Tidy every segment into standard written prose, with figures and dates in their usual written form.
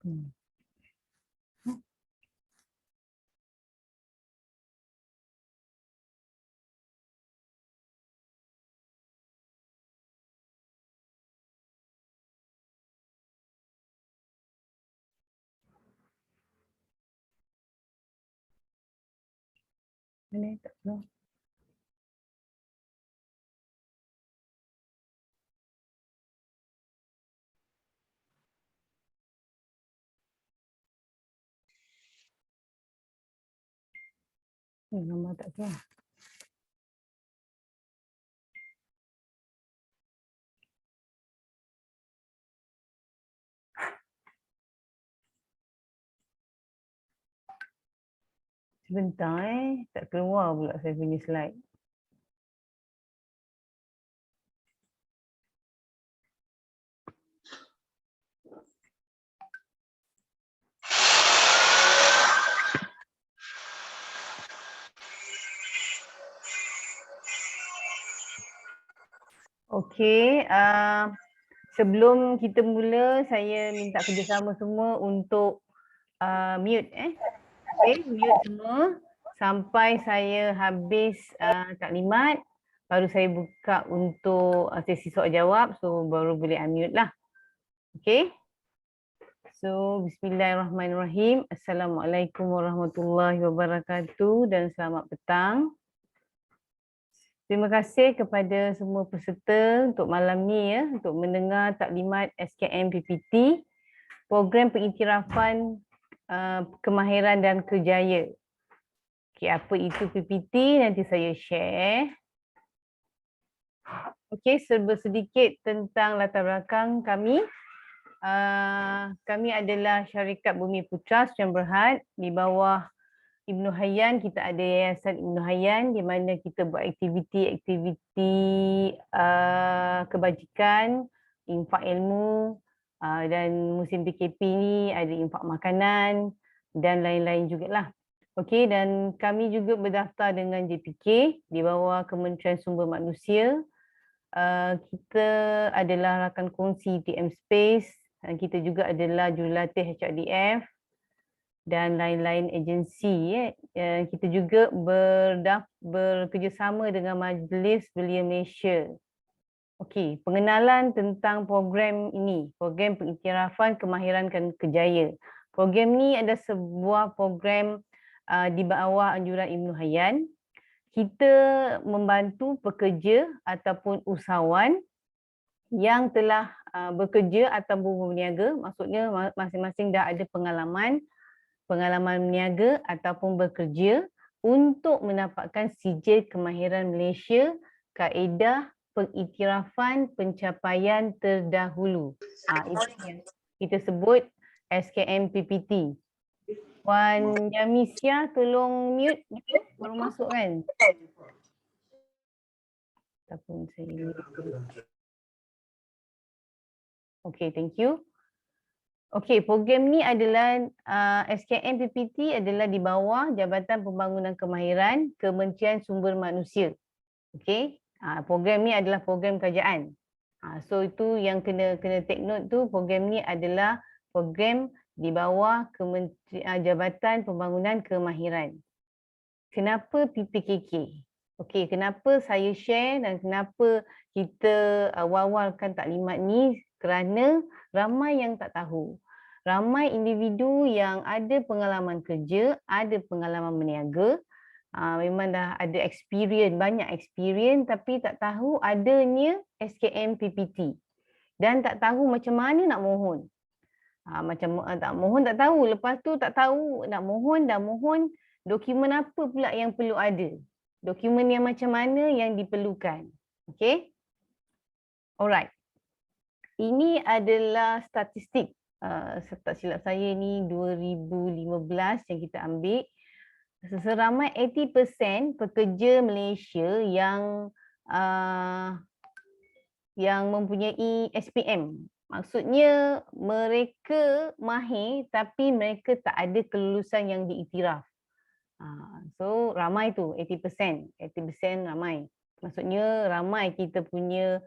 Hmm. Mana tak tahu. Nama tak tahu. Sebentar tak keluar pula saya punya slide. Okey, sebelum kita mula saya minta kerjasama semua untuk mute Okey, mute semua sampai saya habis taklimat, baru saya buka untuk sesi soal jawab, so baru boleh unmute lah. Okey. So bismillahirrahmanirrahim. Assalamualaikum warahmatullahi wabarakatuh dan selamat petang. Terima kasih kepada semua peserta untuk malam ni ya, untuk mendengar taklimat SKM PPT, Program Pengiktirafan Kemahiran dan Kerjaya. Okey, apa itu PPT? Nanti saya share. Okey, sedikit tentang latar belakang kami. Kami adalah syarikat Bumi Putra Sdn Bhd di bawah Ibnu Hayyan. Kita ada Yayasan Ibnu Hayyan di mana kita buat aktiviti-aktiviti kebajikan, infak ilmu, dan musim PKP ni ada infak makanan dan lain-lain jugalah. Okey, dan kami juga berdaftar dengan JPK di bawah Kementerian Sumber Manusia. Kita adalah rakan kongsi TM Space, dan kita juga adalah jurulatih HRDF dan lain-lain agensi. Kita juga bekerjasama dengan Majlis Belia Malaysia. Okey, pengenalan tentang program ini, Program Pengiktirafan Kemahiran dan Kerjaya. Program ni adalah sebuah program di bawah anjuran Ibnu Hayyan. Kita membantu pekerja ataupun usahawan yang telah bekerja ataupun berniaga, maksudnya masing-masing dah ada pengalaman berniaga ataupun bekerja untuk mendapatkan sijil kemahiran Malaysia kaedah pengiktirafan pencapaian terdahulu. Itu yang kita sebut SKM PPT. Puan Yamisya tolong mute baru masuk kan? Ataupun saya Okay, thank you. Okey, program ni adalah SKM PPT adalah di bawah Jabatan Pembangunan Kemahiran Kementerian Sumber Manusia. Okey, program ni adalah program kerajaan. So itu yang kena take note tu, program ni adalah program di bawah Jabatan Pembangunan Kemahiran. Kenapa PPKK? Okey, kenapa saya share dan kenapa kita awal-awalkan taklimat ni? Kerana ramai yang tak tahu. Ramai individu yang ada pengalaman kerja, ada pengalaman berniaga, memang dah ada experience, banyak experience tapi tak tahu adanya SKM PPT. Dan tak tahu macam mana nak mohon. Macam tak mohon tak tahu, lepas tu tak tahu nak mohon, dah mohon, dokumen apa pula yang perlu ada. Dokumen yang macam mana yang diperlukan. Okay? Alright. Ini adalah statistik, tak silap saya ni 2015 yang kita ambil. Seramai 80% pekerja Malaysia yang mempunyai SPM. Maksudnya mereka mahir tapi mereka tak ada kelulusan yang diiktiraf. So ramai tu 80%. 80% ramai. Maksudnya ramai kita punya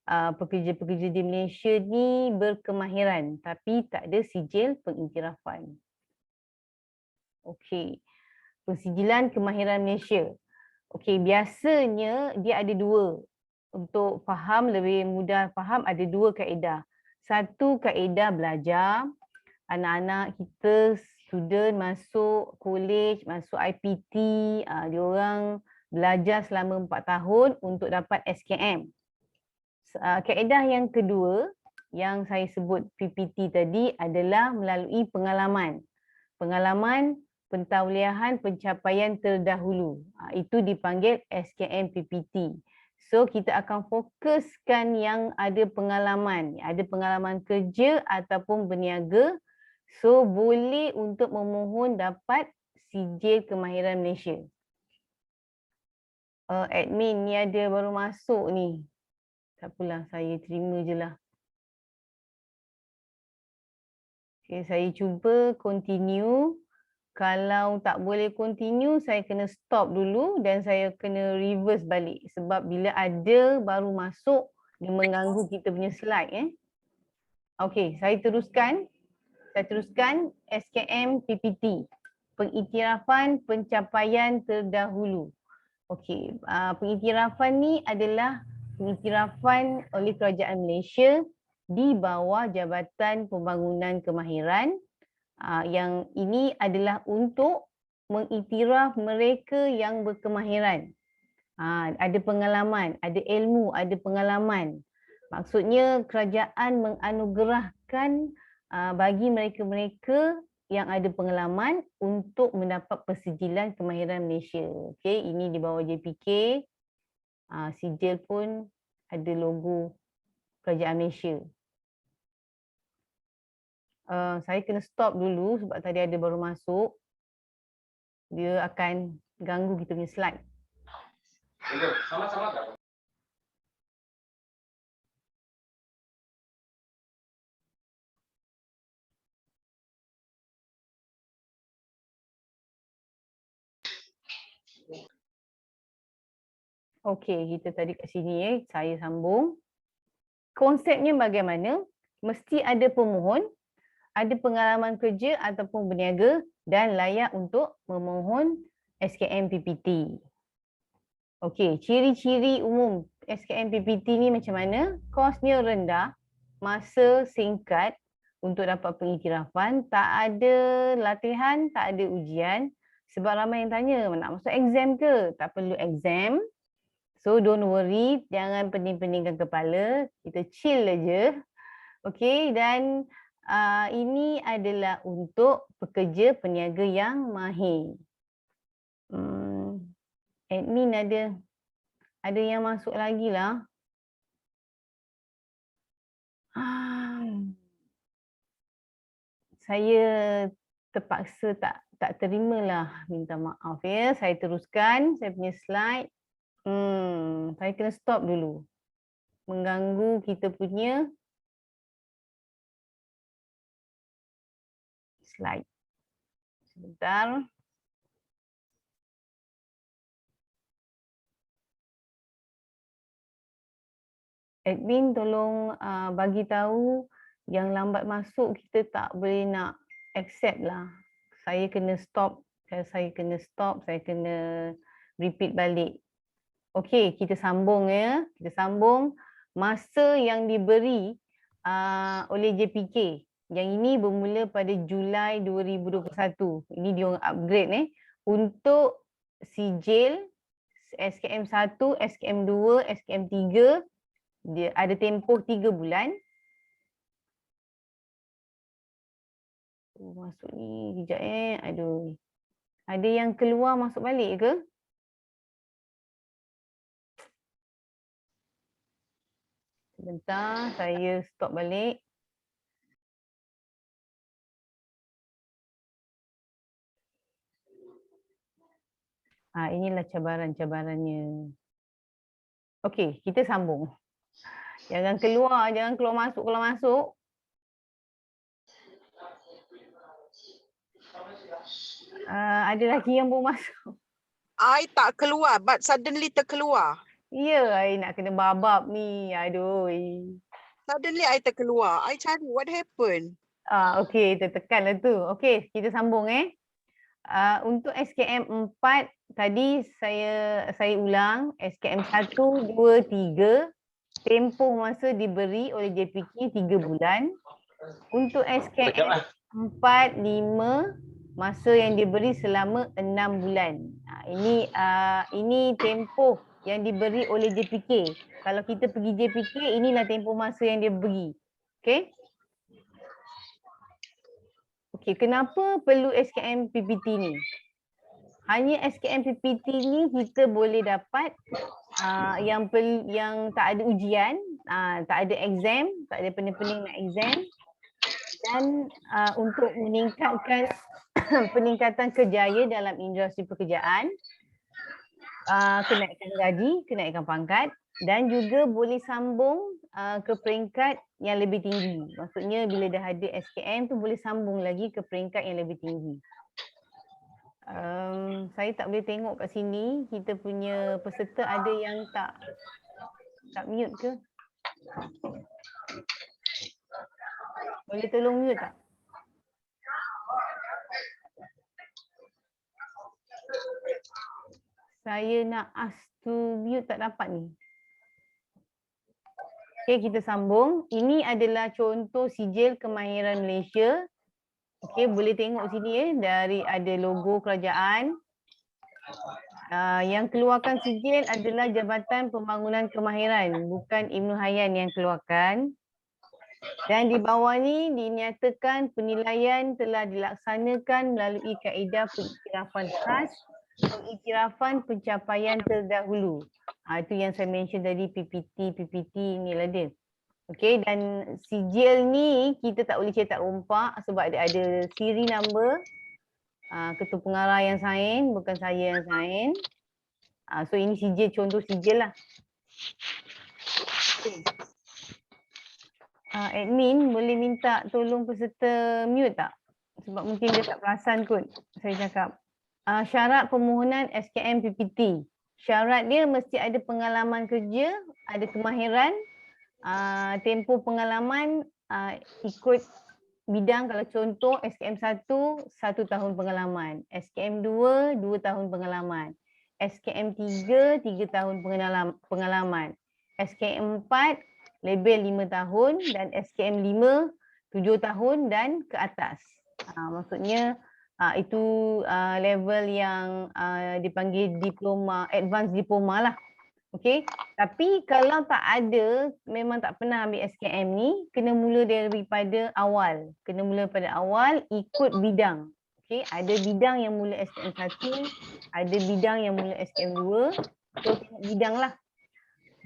pekerja-pekerja di Malaysia ni berkemahiran tapi tak ada sijil pengiktirafan. Okey, pensijilan kemahiran Malaysia. Okey, biasanya dia ada dua. Untuk faham, lebih mudah faham, ada dua kaedah. Satu kaedah belajar, anak-anak kita, student masuk college, masuk IPT, diorang belajar selama 4 tahun untuk dapat SKM. Kaedah yang kedua yang saya sebut PPT tadi adalah melalui pengalaman. Pengalaman pentauliahan pencapaian terdahulu. Itu dipanggil SKM PPT. So kita akan fokuskan yang ada pengalaman kerja ataupun berniaga. So boleh untuk memohon dapat sijil kemahiran Malaysia. Admin ni ada baru masuk ni. Tak apalah, saya terima je lah. Okay, saya cuba continue. Kalau tak boleh continue, saya kena stop dulu dan saya kena reverse balik. Sebab bila ada baru masuk, dia mengganggu kita punya slide. Okey, saya teruskan. Saya teruskan SKM PPT. Pengiktirafan pencapaian terdahulu. Okey, pengiktirafan ni adalah pengiktirafan oleh Kerajaan Malaysia di bawah Jabatan Pembangunan Kemahiran. Yang ini adalah untuk mengiktiraf mereka yang berkemahiran. Ada pengalaman, ada ilmu, ada pengalaman. Maksudnya kerajaan menganugerahkan bagi mereka-mereka yang ada pengalaman untuk mendapat persijilan kemahiran Malaysia. Okey, ini di bawah JPK. Sijil pun ada logo Kerajaan Malaysia. Saya kena stop dulu sebab tadi ada baru masuk. Dia akan ganggu kita punya slide. Sama-sama tak? Okey, kita tadi kat sini saya sambung. Konsepnya bagaimana? Mesti ada pemohon, ada pengalaman kerja ataupun berniaga dan layak untuk memohon SKM PPT. Okey, ciri-ciri umum SKM PPT ni macam mana? Kosnya rendah, masa singkat untuk dapat pengiktirafan, tak ada latihan, tak ada ujian. Sebab ramai yang tanya, nak masuk exam ke? Tak perlu exam. So don't worry, jangan pening-peningkan kepala, kita chill aja. Okey, dan ini adalah untuk pekerja peniaga yang mahir. Admin ada yang masuk lagi lah. Saya terpaksa tak terimalah, minta maaf ya. Saya teruskan saya punya slide. Saya kena stop dulu. Mengganggu kita punya slide. Sebentar. Admin tolong bagi tahu yang lambat masuk kita tak boleh nak accept lah. Saya kena stop, saya kena repeat balik. Okey, kita sambung ya. Kita sambung masa yang diberi oleh JPK. Yang ini bermula pada Julai 2021. Ini dia orang upgrade untuk sijil SKM 1, SKM 2, SKM 3. Dia ada tempoh 3 bulan. Masuk ni kejap aduh. Ada yang keluar masuk balik ke? Sebentar, saya stop balik. Inilah cabaran-cabarannya. Okey, kita sambung. Jangan keluar masuk, keluar masuk. Ada lagi yang baru masuk. I tak keluar, but suddenly terkeluar. Ya, I nak kena babab ni. Aduh. Suddenly I terkeluar. I cari what happened. Okey, tertekan lah tu. Okey, kita sambung untuk SKM 4 tadi saya ulang SKM 1, 2, 3 tempoh masa diberi oleh JPK 3 bulan. Untuk SKM 4, 5 masa yang diberi selama 6 bulan. Ini tempoh yang diberi oleh JPK. Kalau kita pergi JPK, inilah tempoh masa yang dia beri. Okey? Okey, kenapa perlu SKM PPT ni? Hanya SKM PPT ni kita boleh dapat yang tak ada ujian, tak ada exam, tak ada pening-pening nak exam, dan untuk meningkatkan peningkatan kerjaya dalam industri pekerjaan, kenaikan gaji, kenaikan pangkat, dan juga boleh sambung ke peringkat yang lebih tinggi. Maksudnya bila dah ada SKM tu boleh sambung lagi ke peringkat yang lebih tinggi. Saya tak boleh tengok kat sini, kita punya peserta ada yang tak mute ke? Boleh tolong mute tak? Saya nak ask to mute tak dapat ni. Okey, kita sambung. Ini adalah contoh sijil kemahiran Malaysia. Okey, boleh tengok sini dari ada logo kerajaan. Yang keluarkan sijil adalah Jabatan Pembangunan Kemahiran, bukan Ibnu Hayyan yang keluarkan. Dan di bawah ni dinyatakan penilaian telah dilaksanakan melalui kaedah pengiktirafan khas, pengiktirafan pencapaian terdahulu. Itu yang saya mention tadi, PPT inilah dia. Okey, dan sijil ni kita tak boleh cetak rompak sebab dia ada siri number. Ketua pengarah yang sign, bukan saya yang sign. So ini sijil, contoh sijil lah. Okay. Admin boleh minta tolong peserta mute tak? Sebab mungkin dia tak perasan kot saya cakap. Syarat permohonan SKM PPT. Syarat dia mesti ada pengalaman kerja, ada kemahiran, tempoh pengalaman ikut bidang. Kalau contoh SKM 1, 1 tahun pengalaman. SKM 2, 2 tahun pengalaman. SKM 3, 3 tahun pengalaman. SKM 4, label 5 tahun, dan SKM 5, 7 tahun dan ke atas. Maksudnya itu level yang dipanggil diploma, advanced diploma lah. Okey, tapi kalau tak ada, memang tak pernah ambil SKM ni, kena mula daripada awal. Kena mula pada awal ikut bidang. Okey, ada bidang yang mula SKM 1, ada bidang yang mula SKM 2. So tengok bidang lah.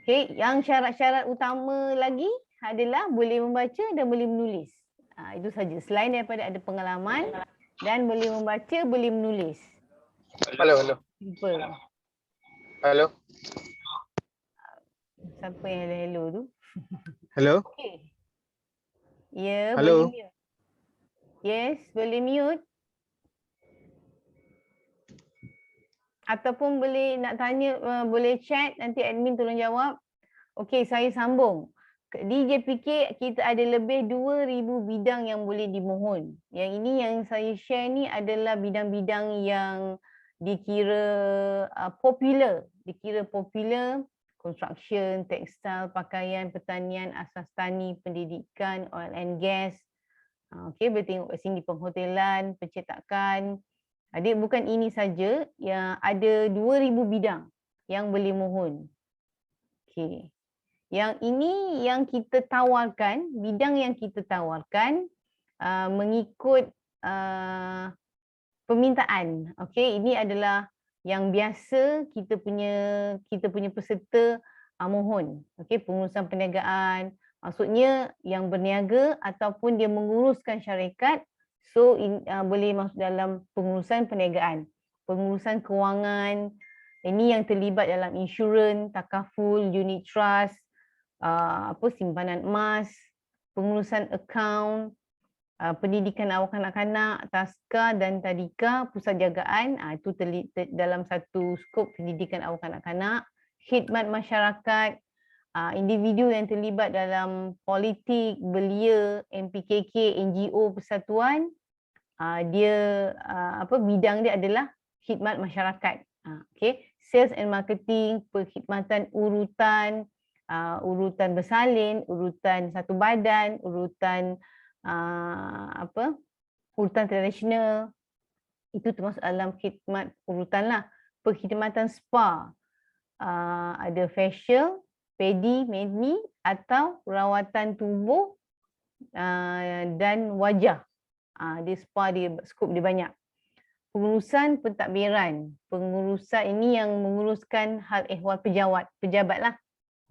Okey, yang syarat-syarat utama lagi adalah boleh membaca dan boleh menulis. Itu saja. Selain daripada ada pengalaman dan boleh membaca, boleh menulis. Hello. Simple. Hello. Siapa yang hello tu? Hello. Okay. Ya, Hello. boleh mute. Yes, boleh mute. Ataupun boleh nak tanya, boleh chat, nanti admin tolong jawab. Okey, saya sambung. Di JPK kita ada lebih 2,000 bidang yang boleh dimohon. Yang ini yang saya share ni adalah bidang-bidang yang dikira popular. Dikira popular, construction, tekstil, pakaian, pertanian, asas tani, pendidikan, oil and gas. Okey, boleh tengok kat sini penghotelan, percetakan. Adik, bukan ini saja, yang ada 2,000 bidang yang boleh mohon. Okey. Yang ini yang kita tawarkan, bidang yang kita tawarkan mengikut permintaan. Okey, ini adalah yang biasa kita punya peserta mohon. Okey, pengurusan perniagaan, maksudnya yang berniaga ataupun dia menguruskan syarikat, so boleh masuk dalam pengurusan perniagaan, pengurusan kewangan. Ini yang terlibat dalam insurans, takaful, unit trust, simpanan emas, pengurusan akaun, pendidikan awak kanak-kanak, taska dan tadika, pusat jagaan, itu dalam satu skop pendidikan awak kanak-kanak, khidmat masyarakat, individu yang terlibat dalam politik, belia, MPKK, NGO, persatuan, dia bidang dia adalah khidmat masyarakat. Okay. Sales and marketing, perkhidmatan urutan, urutan bersalin, urutan satu badan, urutan urutan tradisional, itu termasuk dalam khidmat urutan lah. Perkhidmatan spa, ada facial, pedi, mani atau rawatan tubuh dan wajah. Dia spa, dia skop dia banyak. Pengurusan pentadbiran, pengurusan ini yang menguruskan hal ehwal pejabat lah.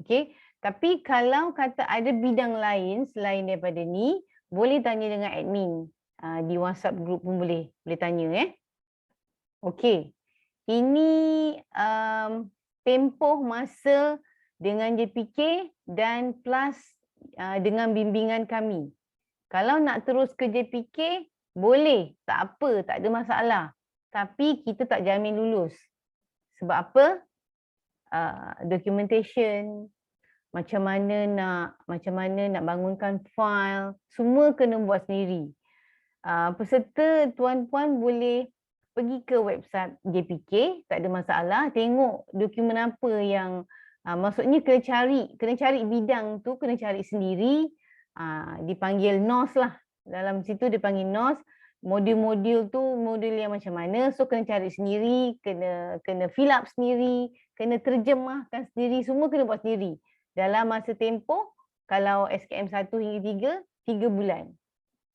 Okey. Tapi kalau kata ada bidang lain selain daripada ni, boleh tanya dengan admin. Di WhatsApp group pun boleh tanya Okey. Ini tempoh masa dengan JPK dan plus dengan bimbingan kami. Kalau nak terus ke JPK, boleh, tak apa, tak ada masalah. Tapi kita tak jamin lulus. Sebab apa? Documentation, macam mana nak bangunkan file, semua kena buat sendiri. Peserta tuan-puan boleh pergi ke website JPK, tak ada masalah, tengok dokumen apa yang maksudnya kena cari bidang tu, kena cari sendiri. Dipanggil NOS lah. Dalam situ dipanggil NOS. Modul-modul tu modul yang macam mana, so kena cari sendiri, kena fill up sendiri, kena terjemahkan sendiri, semua kena buat sendiri. Dalam masa tempoh, kalau SKM 1 hingga 3 bulan.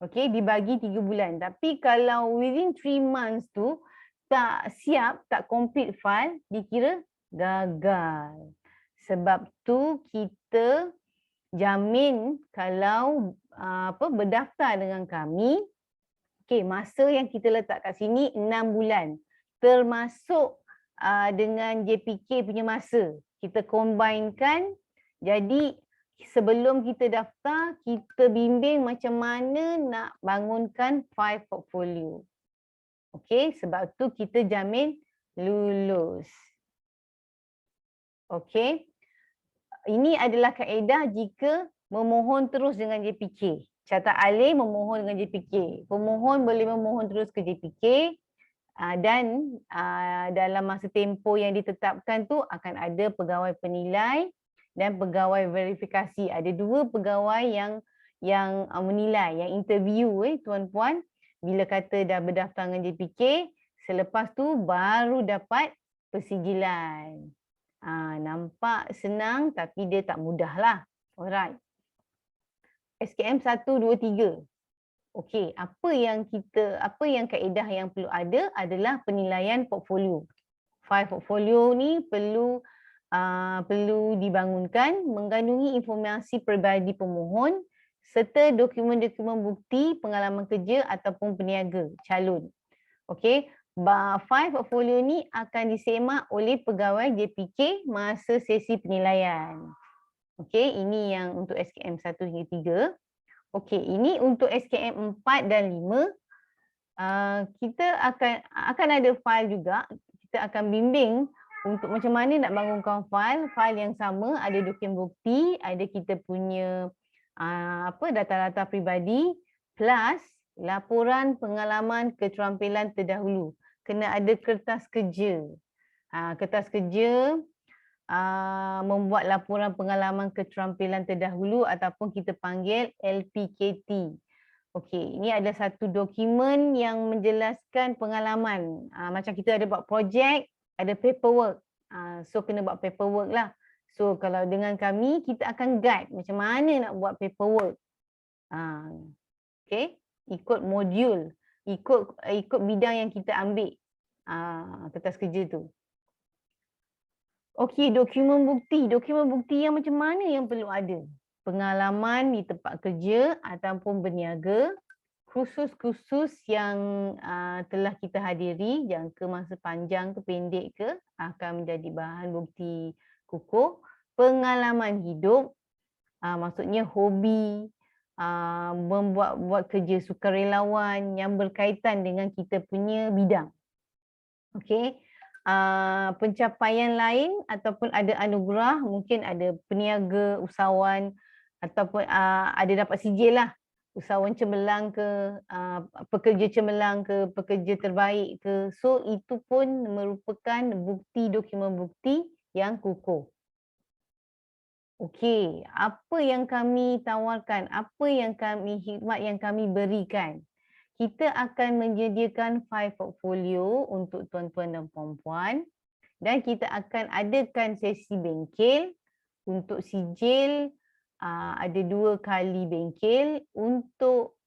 Okey, dibagi 3 bulan. Tapi kalau within 3 months tu tak siap, tak complete file, dikira gagal. Sebab tu kita jamin kalau berdaftar dengan kami, masa yang kita letak kat sini 6 bulan. Termasuk dengan JPK punya masa. Kita combinekan, jadi sebelum kita daftar, kita bimbing macam mana nak bangunkan file portfolio. Okey, sebab tu kita jamin lulus. Okey. Ini adalah kaedah jika memohon terus dengan JPK. Carta alih memohon dengan JPK. Pemohon boleh memohon terus ke JPK dan dalam masa tempoh yang ditetapkan tu akan ada pegawai penilai dan pegawai verifikasi. Ada 2 pegawai yang menilai, yang interview tuan-puan bila kata dah berdaftar dengan JPK, selepas tu baru dapat persijilan. Nampak senang tapi dia tak mudah lah. Alright. SKM 1, 2, 3. Okey, apa yang kaedah yang perlu ada adalah penilaian portfolio. File portfolio ni perlu dibangunkan, mengandungi informasi peribadi pemohon serta dokumen-dokumen bukti pengalaman kerja ataupun peniaga calon. Okey, file portfolio ni akan disemak oleh pegawai JPK masa sesi penilaian. Okey, ini yang untuk SKM 1 hingga 3. Okey, ini untuk SKM 4 dan 5. Kita akan ada file juga. Kita akan bimbing untuk macam mana nak bangunkan file yang sama, ada dokumen bukti, ada kita punya data-data peribadi plus laporan pengalaman keterampilan terdahulu. Kena ada kertas kerja. Kertas kerja membuat laporan pengalaman keterampilan terdahulu ataupun kita panggil LPKT. Okey, ini ada satu dokumen yang menjelaskan pengalaman. Macam kita ada buat projek, ada paperwork. So kena buat paperwork lah. So kalau dengan kami, kita akan guide macam mana nak buat paperwork. Okey, ikut modul, ikut bidang yang kita ambil kertas kerja tu. Okey, dokumen bukti. Dokumen bukti yang macam mana yang perlu ada? Pengalaman di tempat kerja ataupun berniaga, kursus-kursus yang telah kita hadiri, jangka masa panjang ke pendek ke, akan menjadi bahan bukti kukuh. Pengalaman hidup, maksudnya hobi, membuat kerja sukarelawan yang berkaitan dengan kita punya bidang. Okey. pencapaian lain ataupun ada anugerah, mungkin ada peniaga, usahawan ataupun ada dapat sijil lah, usahawan cemerlang ke, pekerja cemerlang ke, pekerja terbaik ke. So itu pun merupakan bukti, dokumen bukti yang kukuh. Okey, apa yang kami tawarkan, apa yang khidmat yang kami berikan? Kita akan menyediakan file portfolio untuk tuan-tuan dan puan-puan dan kita akan adakan sesi bengkel untuk sijil, ada 2 kali bengkel, untuk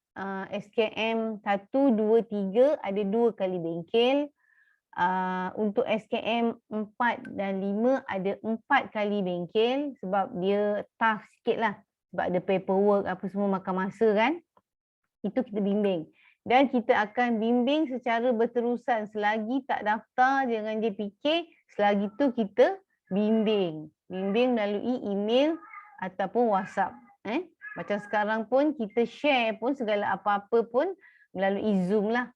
SKM 1, 2, 3 ada 2 kali bengkel. Untuk SKM 4 dan 5 ada 4 kali bengkel sebab dia tough sikit lah. Sebab ada paperwork apa semua makan masa kan. Itu kita bimbing. Dan kita akan bimbing secara berterusan selagi tak daftar dengan JPK, selagi tu kita bimbing. Bimbing melalui email ataupun WhatsApp. Macam sekarang pun kita share pun segala apa-apa pun melalui Zoom lah.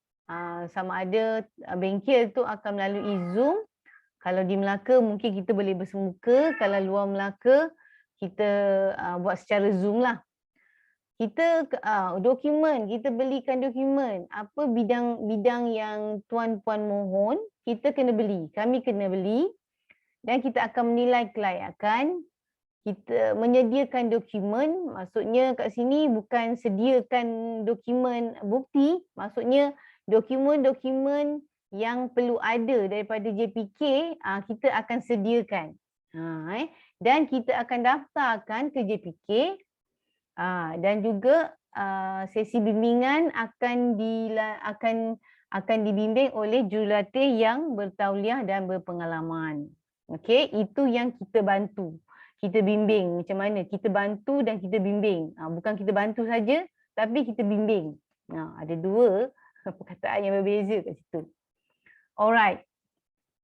Sama ada bengkel tu akan melalui Zoom. Kalau di Melaka mungkin kita boleh bersemuka, kalau luar Melaka kita buat secara Zoom lah. Kita dokumen, kita belikan dokumen. Apa bidang yang tuan-puan mohon, kita kena beli. Kami kena beli dan kita akan menilai kelayakan. Kita menyediakan dokumen, maksudnya kat sini bukan sediakan dokumen bukti, maksudnya dokumen-dokumen yang perlu ada daripada JPK, kita akan sediakan. Dan kita akan daftarkan ke JPK. Dan juga sesi bimbingan akan dibimbing oleh jurulatih yang bertauliah dan berpengalaman. Okey, itu yang kita bantu. Kita bimbing macam mana, kita bantu dan kita bimbing. Bukan kita bantu saja tapi kita bimbing. Ada 2 perkataan yang berbeza kat situ. Alright.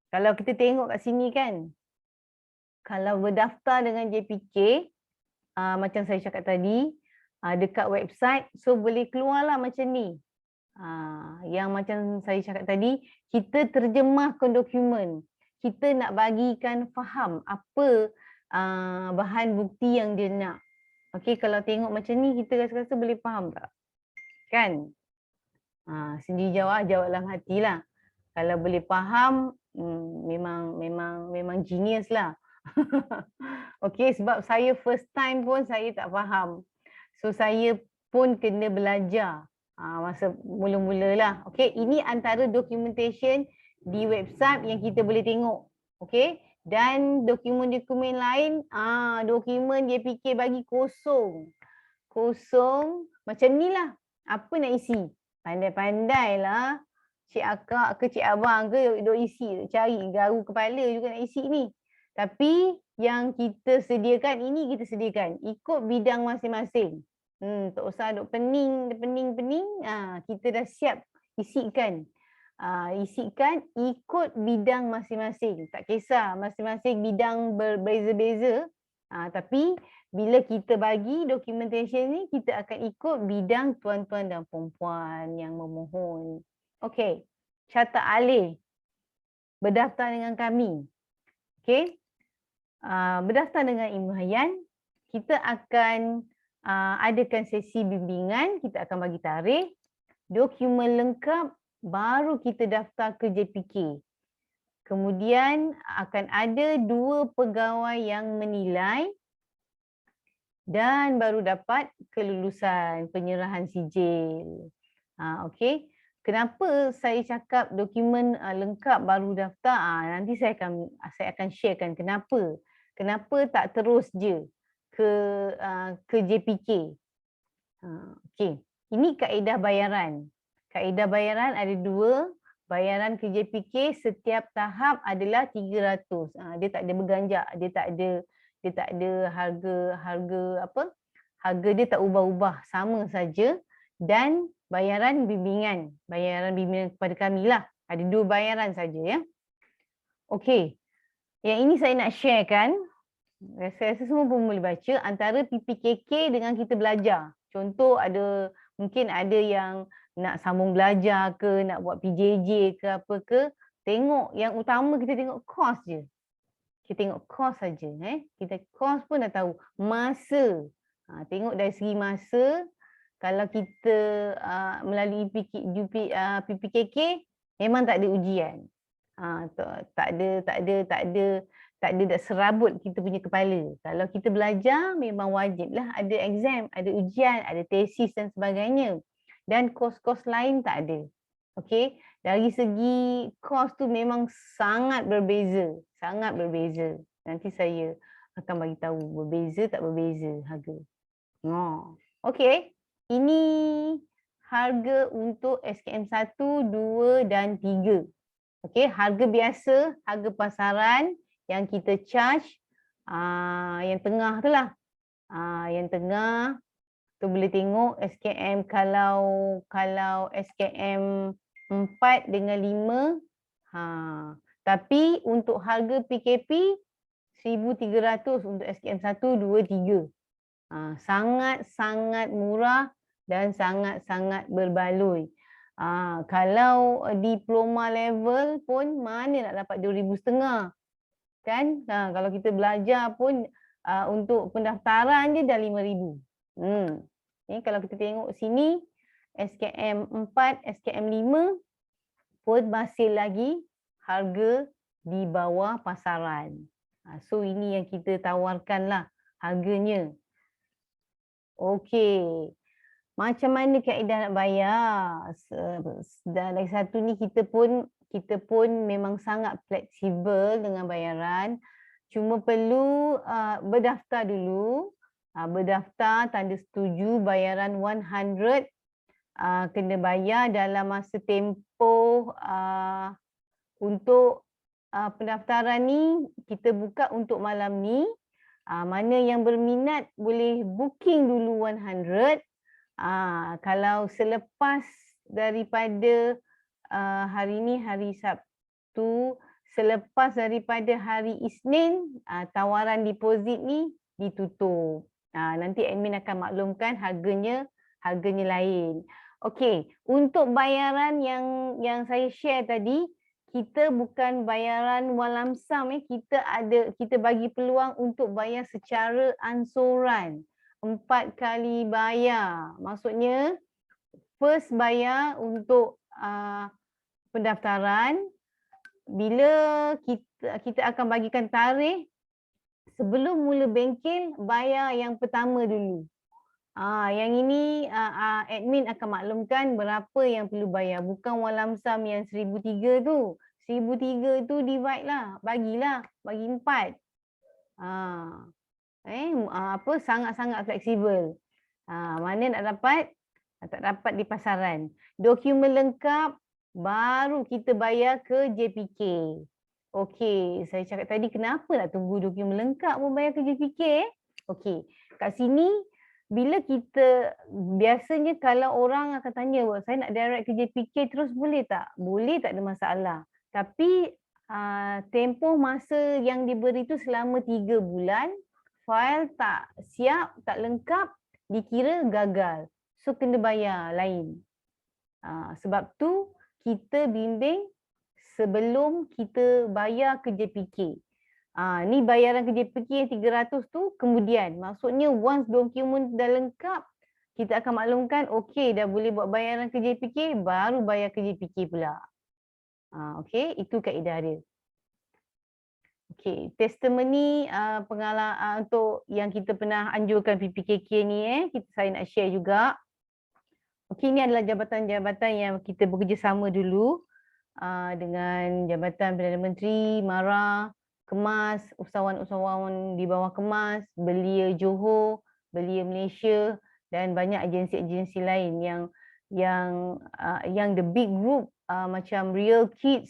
Kalau kita tengok kat sini kan, kalau berdaftar dengan JPK, macam saya cakap tadi, dekat website, so boleh keluarlah macam ni. Yang macam saya cakap tadi, kita terjemahkan dokumen. Kita nak bagikan faham apa bahan bukti yang dia nak. Okey, kalau tengok macam ni, kita rasa-rasa boleh faham tak? Kan? Sendiri jawab dalam hati lah. Kalau boleh faham, memang genius lah. Okey, sebab saya first time pun saya tak faham. So saya pun kena belajar masa mula-mula lah. Okey, ini antara documentation di website yang kita boleh tengok. Okey, dan dokumen-dokumen lain, dokumen JPK bagi kosong. Kosong macam ni lah. Apa nak isi? Pandai-pandai lah. Cik akak ke cik abang ke duk isi, cari garu kepala juga nak isi ni. Tapi yang kita sediakan ini kita sediakan ikut bidang masing-masing. Tak usah duk pening. Kita dah siap isikan. Isikan ikut bidang masing-masing. Tak kisah masing-masing bidang berbeza-beza. Tapi bila kita bagi documentation ni, kita akan ikut bidang tuan-tuan dan puan-puan yang memohon. Okey, catat alih. Berdaftar dengan kami. Okey. Berdaftar dengan Ibu Hayan, kita akan adakan sesi bimbingan, kita akan bagi tarikh, dokumen lengkap, baru kita daftar ke JPK. Kemudian akan ada 2 pegawai yang menilai dan baru dapat kelulusan penyerahan sijil. Okey. Kenapa saya cakap dokumen lengkap baru daftar? Nanti saya akan sharekan kenapa. Kenapa tak terus je ke JPK. Okey. Ini kaedah bayaran. Kaedah bayaran ada 2. Bayaran ke JPK setiap tahap adalah 300. Dia tak ada berganjak, dia tak ada harga dia tak ubah-ubah, sama saja. Dan bayaran bimbingan kepada kami lah. Ada 2 bayaran saja ya. Okey. Yang ini saya nak sharekan. Saya rasa semua pun boleh baca antara PPKK dengan kita belajar. Contoh mungkin ada yang nak sambung belajar ke, nak buat PJJ ke apa ke. Tengok yang utama, kita tengok kos je. Kita tengok kos saja. Kita kos pun dah tahu. Masa. Tengok dari segi masa, kalau kita melalui PPKK, memang tak ada ujian. Tak ada dah serabut kita punya kepala. Kalau kita belajar, memang wajiblah ada exam, ada ujian, ada tesis dan sebagainya. Dan kos-kos lain tak ada. Okey, dari segi kos tu memang sangat berbeza, sangat berbeza. Nanti saya akan bagi tahu berbeza tak berbeza harga. Okey, ini harga untuk SKM 1, 2 dan 3. Okey, harga biasa, harga pasaran yang kita charge yang tengah tu lah. Yang tengah tu boleh tengok SKM, kalau SKM 4 dengan 5, tapi untuk harga PKP 1,300 untuk SKM 1, 2, 3. Sangat-sangat murah dan sangat-sangat berbaloi. Kalau diploma level pun mana nak dapat 2,500 kan? Kalau kita belajar pun untuk pendaftaran je dah 5,000. Kalau kita tengok sini SKM 4, SKM 5 pun masih lagi harga di bawah pasaran. So ini yang kita tawarkan lah harganya. Okey. Macam mana kaedah nak bayar? Dan lagi satu ni kita pun memang sangat fleksibel dengan bayaran. Cuma perlu berdaftar dulu. Berdaftar, tanda setuju bayaran 100, kena bayar dalam masa tempoh untuk pendaftaran ni kita buka untuk malam ni. Mana yang berminat boleh booking dulu 100. Kalau selepas daripada hari ni hari Sabtu, selepas daripada hari Isnin, tawaran deposit ni ditutup. Nanti admin akan maklumkan harganya lain. Okey, untuk bayaran yang saya share tadi, kita bukan bayaran one lump sum, kita bagi peluang untuk bayar secara ansuran. 4 kali bayar. Maksudnya first bayar untuk pendaftaran, bila kita akan bagikan tarikh, sebelum mula bengkel bayar yang pertama dulu. Yang ini admin akan maklumkan berapa yang perlu bayar. Bukan one lump sum yang 1,300 tu. 1,300 tu divide lah, bagi 4. Sangat-sangat fleksibel. Mana nak dapat? Tak dapat di pasaran. Dokumen lengkap baru kita bayar ke JPK. Okey, saya cakap tadi kenapa nak tunggu dokumen lengkap pun bayar ke JPK? Okey, kat sini bila kita, biasanya kalau orang akan tanya, saya nak direct ke JPK terus boleh tak? Boleh, tak ada masalah. Tapi tempoh masa yang diberi tu selama 3 bulan, file tak siap, tak lengkap, dikira gagal. So kena bayar lain. Sebab tu kita bimbing sebelum kita bayar ke JPK. Ni bayaran ke JPK yang 300 tu kemudian. Maksudnya once dokumen dah lengkap, kita akan maklumkan okey dah boleh buat bayaran ke JPK, baru bayar ke JPK pula. Okey, itu kaedah dia. Okey, testimoni pengalaman untuk yang kita pernah anjurkan PPKK ni, saya nak share juga. Okey, ini adalah jabatan-jabatan yang kita bekerjasama dulu dengan Jabatan Perdana Menteri, MARA, Kemas, usahawan-usahawan di bawah Kemas, Belia Johor, Belia Malaysia dan banyak agensi-agensi lain yang the big group macam Real Kids,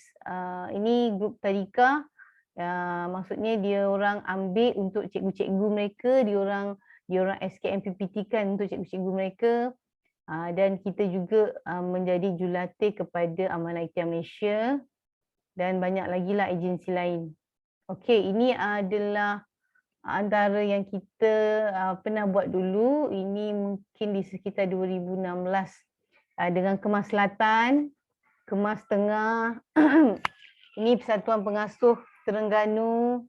ini grup tadika, maksudnya dia orang ambil untuk cikgu-cikgu mereka, dia orang SKM PPT kan untuk cikgu-cikgu mereka. Dan kita juga menjadi jurulatih kepada Amanah Ikhtiar Malaysia dan banyak lagi lah agensi lain. Okey, ini adalah antara yang kita pernah buat dulu. Ini mungkin di sekitar 2016 dengan Kemas Selatan, Kemas Tengah, Ini Persatuan Pengasuh Terengganu,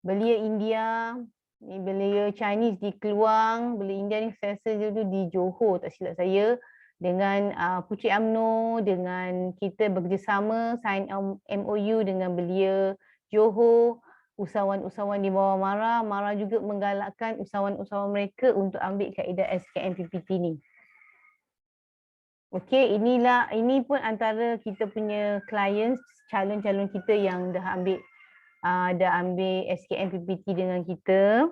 belia India, ni belia Chinese di Keluang, belia India ni saya rasa dulu di Johor tak silap saya, dengan Puteri UMNO, dengan kita bekerjasama sign MOU dengan belia Johor, usahawan-usahawan di bawah MARA. MARA juga menggalakkan usahawan-usahawan mereka untuk ambil kaedah SKM PPT ni. Okey, ini pun antara kita punya clients, calon-calon kita yang dah ambil SKM PPT dengan kita.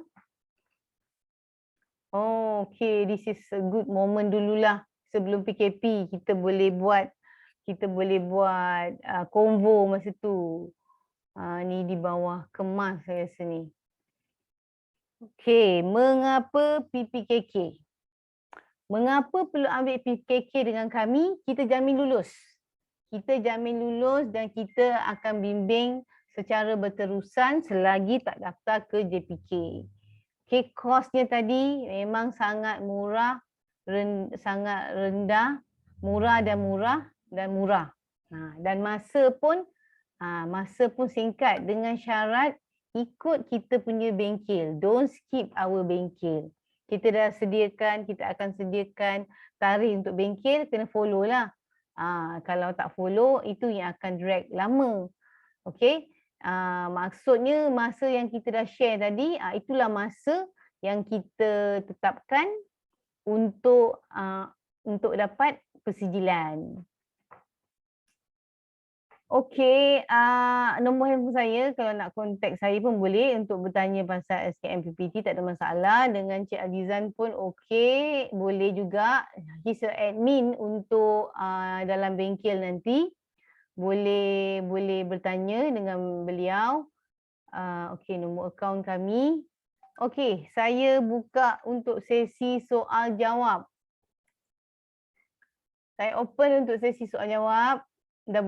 Oh, okay, this is a good moment dululah sebelum PKP kita boleh buat konvo masa tu. Ni di bawah kemas saya rasa ni. Okay, mengapa PPKK? Mengapa perlu ambil PKK dengan kami? Kita jamin lulus. Kita jamin lulus dan kita akan bimbing secara berterusan selagi tak daftar ke JPK. Okay, kosnya tadi memang sangat murah, sangat rendah, murah. Dan masa pun singkat dengan syarat ikut kita punya bengkel. Don't skip our bengkel. Kita akan sediakan tarikh untuk bengkel, kena follow lah. Kalau tak follow, itu yang akan drag lama. Okay, maksudnya masa yang kita dah share tadi, itulah masa yang kita tetapkan untuk dapat persijilan. Okey, nombor handphone saya kalau nak kontak saya pun boleh untuk bertanya pasal SKM PPT, tak ada masalah. Dengan Cik Adizan pun okey, boleh juga. He's a admin untuk dalam bengkel nanti. Boleh bertanya dengan beliau. Okey, nombor akaun kami. Okey, saya buka untuk sesi soal jawab. Saya open untuk sesi soal jawab. Dah